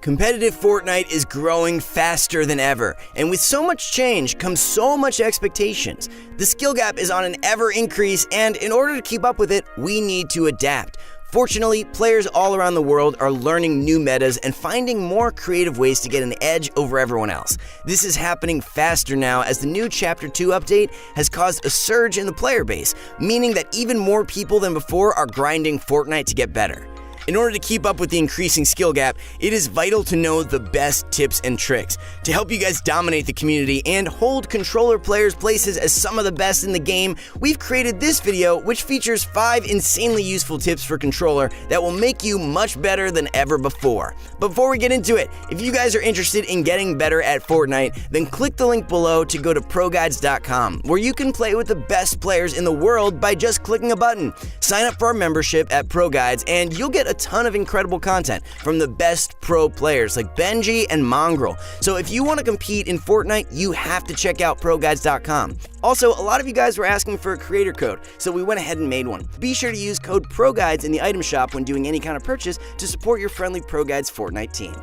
Competitive Fortnite is growing faster than ever, and with so much change comes so much expectations. The skill gap is on an ever increase, and in order to keep up with it, we need to adapt. Fortunately, players all around the world are learning new metas and finding more creative ways to get an edge over everyone else. This is happening faster now as the new Chapter 2 update has caused a surge in the player base, meaning that even more people than before are grinding Fortnite to get better. In order to keep up with the increasing skill gap, it is vital to know the best tips and tricks. To help you guys dominate the community and hold controller players' places as some of the best in the game, we've created this video which features 5 insanely useful tips for controller that will make you much better than ever before. But before we get into it, if you guys are interested in getting better at Fortnite, then click the link below to go to ProGuides.com, where you can play with the best players in the world by just clicking a button. Sign up for our membership at ProGuides and you'll get a ton of incredible content from the best pro players like Benji and Mongrel. So if you want to compete in Fortnite, you have to check out ProGuides.com. Also, a lot of you guys were asking for a creator code, so we went ahead and made one. Be sure to use code ProGuides in the item shop when doing any kind of purchase to support your friendly ProGuides Fortnite team.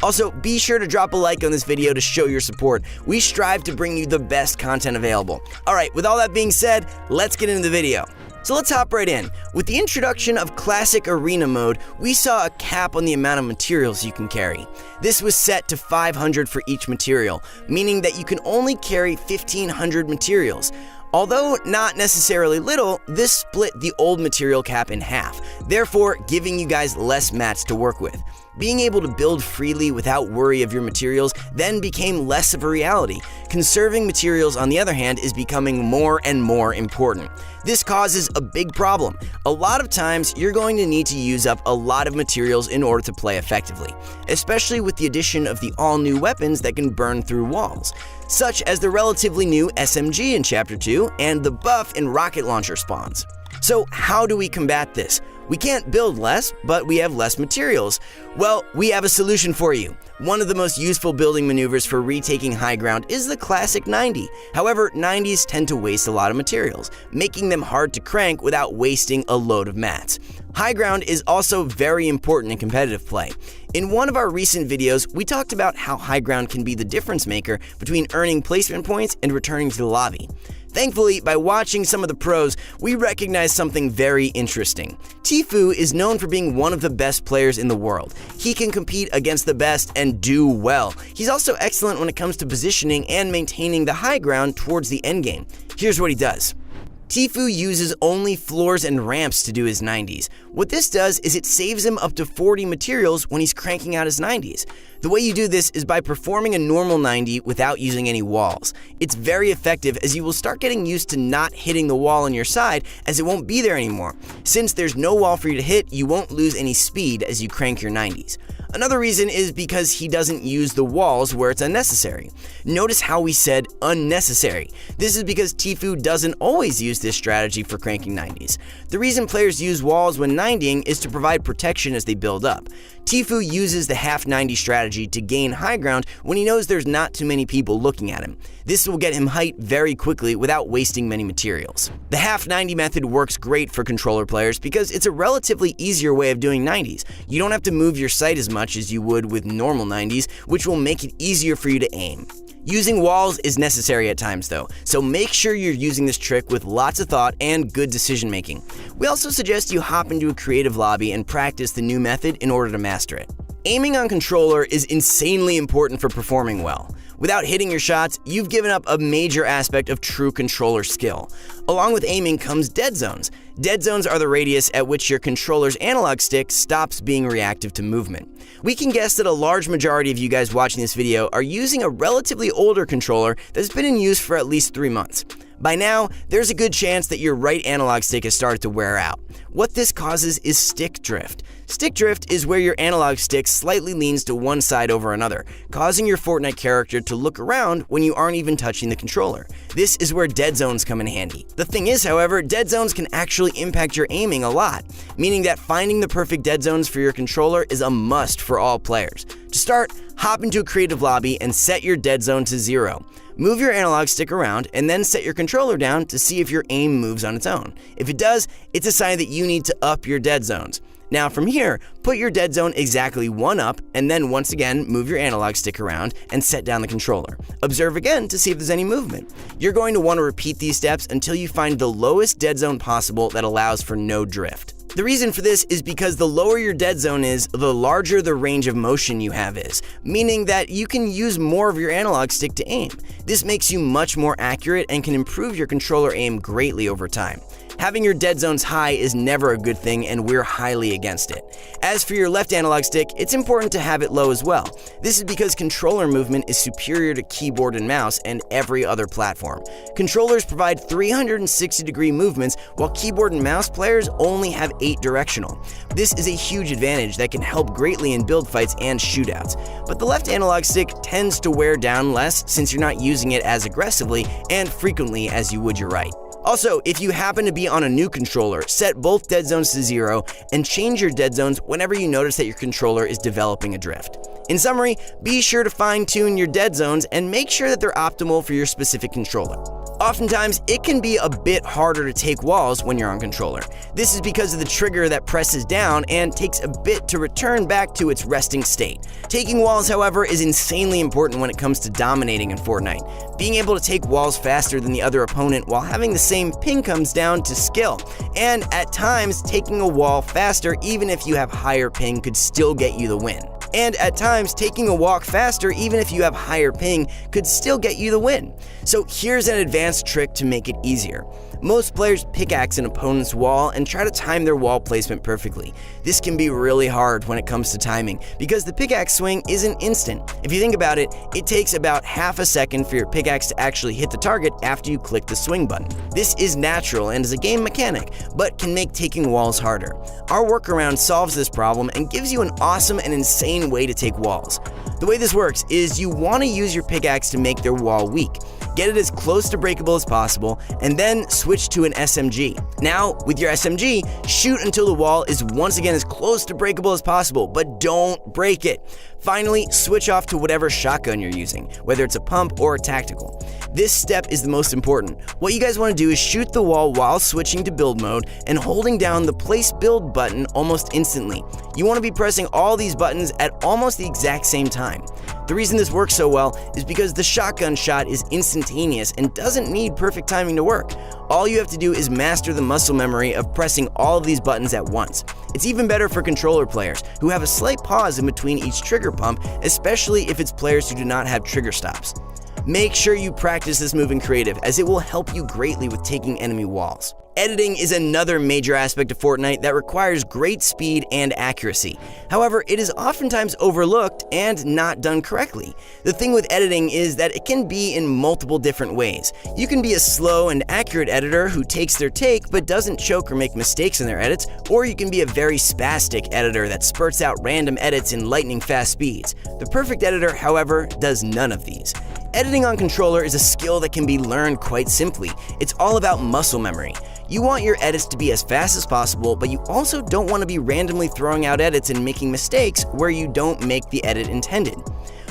Also, be sure to drop a like on this video to show your support. We strive to bring you the best content available. Alright, with all that being said, let's get into the video. So let's hop right in. With the introduction of Classic Arena Mode, we saw a cap on the amount of materials you can carry. This was set to 500 for each material, meaning that you can only carry 1,500 materials. Although not necessarily little, this split the old material cap in half, therefore giving you guys less mats to work with. Being able to build freely without worry of your materials then became less of a reality. Conserving materials, on the other hand, is becoming more and more important. This causes a big problem. A lot of times, you're going to need to use up a lot of materials in order to play effectively, especially with the addition of the all-new weapons that can burn through walls, such as the relatively new SMG in Chapter 2 and the buff in rocket launcher spawns. So how do we combat this? We can't build less, but we have less materials. Well, we have a solution for you. One of the most useful building maneuvers for retaking high ground is the classic 90. However, 90s tend to waste a lot of materials, making them hard to crank without wasting a load of mats. High ground is also very important in competitive play. In one of our recent videos, we talked about how high ground can be the difference maker between earning placement points and returning to the lobby. Thankfully, by watching some of the pros, we recognized something very interesting. Tfue is known for being one of the best players in the world. He can compete against the best and do well. He's also excellent when it comes to positioning and maintaining the high ground towards the endgame. Here's what he does. Tfue uses only floors and ramps to do his 90s. What this does is it saves him up to 40 materials when he's cranking out his 90s. The way you do this is by performing a normal 90 without using any walls. It's very effective as you will start getting used to not hitting the wall on your side as it won't be there anymore. Since there's no wall for you to hit, you won't lose any speed as you crank your 90s. Another reason is because he doesn't use the walls where it's unnecessary. Notice how we said unnecessary. This is because Tfue doesn't always use this strategy for cranking 90s. The reason players use walls when 90ing is to provide protection as they build up. Tfue uses the half 90 strategy to gain high ground when he knows there's not too many people looking at him. This will get him height very quickly without wasting many materials. The half 90 method works great for controller players because it's a relatively easier way of doing 90s. You don't have to move your sight as much as you would with normal 90s, which will make it easier for you to aim. Using walls is necessary at times though, so make sure you're using this trick with lots of thought and good decision making. We also suggest you hop into a creative lobby and practice the new method in order to master it. Aiming on controller is insanely important for performing well. Without hitting your shots, you've given up a major aspect of true controller skill. Along with aiming comes dead zones. Dead zones are the radius at which your controller's analog stick stops being reactive to movement. We can guess that a large majority of you guys watching this video are using a relatively older controller that's been in use for at least 3 months. By now, there's a good chance that your right analog stick has started to wear out. What this causes is stick drift. Stick drift is where your analog stick slightly leans to one side over another, causing your Fortnite character to look around when you aren't even touching the controller. This is where dead zones come in handy. The thing is, however, dead zones can actually impact your aiming a lot, meaning that finding the perfect dead zones for your controller is a must for all players. To start, hop into a creative lobby and set your dead zone to 0. Move your analog stick around and then set your controller down to see if your aim moves on its own. If it does, it's a sign that you need to up your dead zones. Now from here, put your dead zone exactly one up, and then once again move your analog stick around and set down the controller. Observe again to see if there's any movement. You're going to want to repeat these steps until you find the lowest dead zone possible that allows for no drift. The reason for this is because the lower your dead zone is, the larger the range of motion you have is, meaning that you can use more of your analog stick to aim. This makes you much more accurate and can improve your controller aim greatly over time. Having your dead zones high is never a good thing, and we're highly against it. As for your left analog stick, it's important to have it low as well. This is because controller movement is superior to keyboard and mouse and every other platform. Controllers provide 360-degree movements, while keyboard and mouse players only have 8 directional. This is a huge advantage that can help greatly in build fights and shootouts. But the left analog stick tends to wear down less since you're not using it as aggressively and frequently as you would your right. Also, if you happen to be on a new controller, set both dead zones to 0 and change your dead zones whenever you notice that your controller is developing a drift. In summary, be sure to fine-tune your dead zones and make sure that they're optimal for your specific controller. Oftentimes, it can be a bit harder to take walls when you're on controller. This is because of the trigger that presses down and takes a bit to return back to its resting state. Taking walls, however, is insanely important when it comes to dominating in Fortnite. Being able to take walls faster than the other opponent while having the same ping comes down to skill, and at times, taking a wall faster even if you have higher ping could still get you the win. And at times, taking a walk faster, even if you have higher ping, could still get you the win. So here's an advanced trick to make it easier. Most players pickaxe an opponent's wall and try to time their wall placement perfectly. This can be really hard when it comes to timing because the pickaxe swing isn't instant. If you think about it, it takes about half a second for your pickaxe to actually hit the target after you click the swing button. This is natural and is a game mechanic, but can make taking walls harder. Our workaround solves this problem and gives you an awesome and insane way to take walls. The way this works is you want to use your pickaxe to make their wall weak. Get it as close to breakable as possible, and then switch to an SMG. Now, with your SMG, shoot until the wall is once again as close to breakable as possible, but don't break it. Finally, switch off to whatever shotgun you're using, whether it's a pump or a tactical. This step is the most important. What you guys want to do is shoot the wall while switching to build mode and holding down the place build button almost instantly. You want to be pressing all these buttons at almost the exact same time. The reason this works so well is because the shotgun shot is instantaneous and doesn't need perfect timing to work. All you have to do is master the muscle memory of pressing all of these buttons at once. It's even better for controller players who have a slight pause in between each trigger pump, especially if it's players who do not have trigger stops. Make sure you practice this move in creative, as it will help you greatly with taking enemy walls. Editing is another major aspect of Fortnite that requires great speed and accuracy. However, it is oftentimes overlooked and not done correctly. The thing with editing is that it can be in multiple different ways. You can be a slow and accurate editor who takes their take but doesn't choke or make mistakes in their edits, or you can be a very spastic editor that spurts out random edits in lightning fast speeds. The perfect editor, however, does none of these. Editing on controller is a skill that can be learned quite simply. It's all about muscle memory. You want your edits to be as fast as possible, but you also don't want to be randomly throwing out edits and making mistakes where you don't make the edit intended.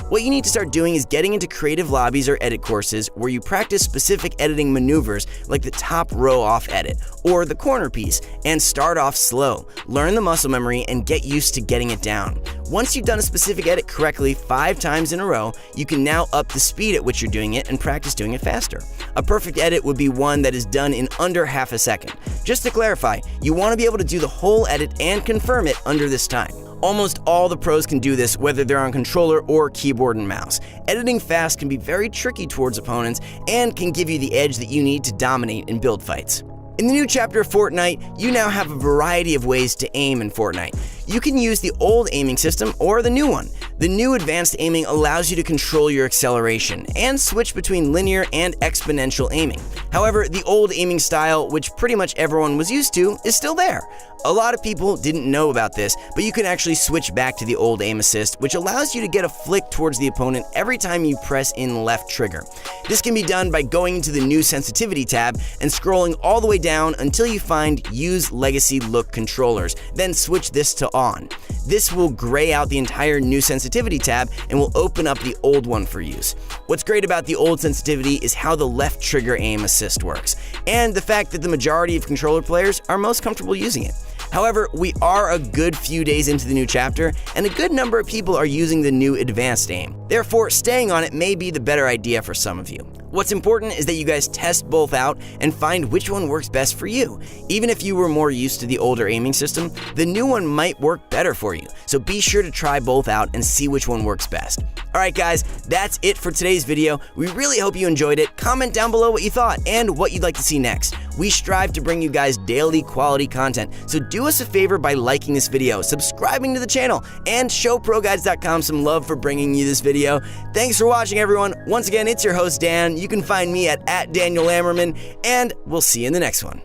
What you need to start doing is getting into creative lobbies or edit courses where you practice specific editing maneuvers like the top row off edit or the corner piece, and start off slow. Learn the muscle memory and get used to getting it down. Once you've done a specific edit correctly 5 times in a row, you can now up the speed at which you're doing it and practice doing it faster. A perfect edit would be one that is done in under half a second. Just to clarify, you want to be able to do the whole edit and confirm it under this time. Almost all the pros can do this, whether they're on controller or keyboard and mouse. Editing fast can be very tricky towards opponents and can give you the edge that you need to dominate in build fights. In the new chapter of Fortnite, you now have a variety of ways to aim in Fortnite. You can use the old aiming system or the new one. The new advanced aiming allows you to control your acceleration and switch between linear and exponential aiming. However, the old aiming style, which pretty much everyone was used to, is still there. A lot of people didn't know about this, but you can actually switch back to the old aim assist, which allows you to get a flick towards the opponent every time you press in left trigger. This can be done by going into the new sensitivity tab and scrolling all the way down until you find Use Legacy Look Controllers, then switch this to On. This will gray out the entire new sensitivity tab and will open up the old one for use. What's great about the old sensitivity is how the left trigger aim assist works, and the fact that the majority of controller players are most comfortable using it. However, we are a good few days into the new chapter, and a good number of people are using the new advanced aim. Therefore, staying on it may be the better idea for some of you. What's important is that you guys test both out and find which one works best for you. Even if you were more used to the older aiming system, the new one might work better for you. So be sure to try both out and see which one works best. Alright guys, that's it for today's video. We really hope you enjoyed it. Comment down below what you thought and what you'd like to see next. We strive to bring you guys daily quality content, so do us a favor by liking this video, subscribing to the channel, and show ProGuides.com some love for bringing you this video. Thanks for watching, everyone. Once again, it's your host, Dan. You can find me at @DanielLammerman, and we'll see you in the next one.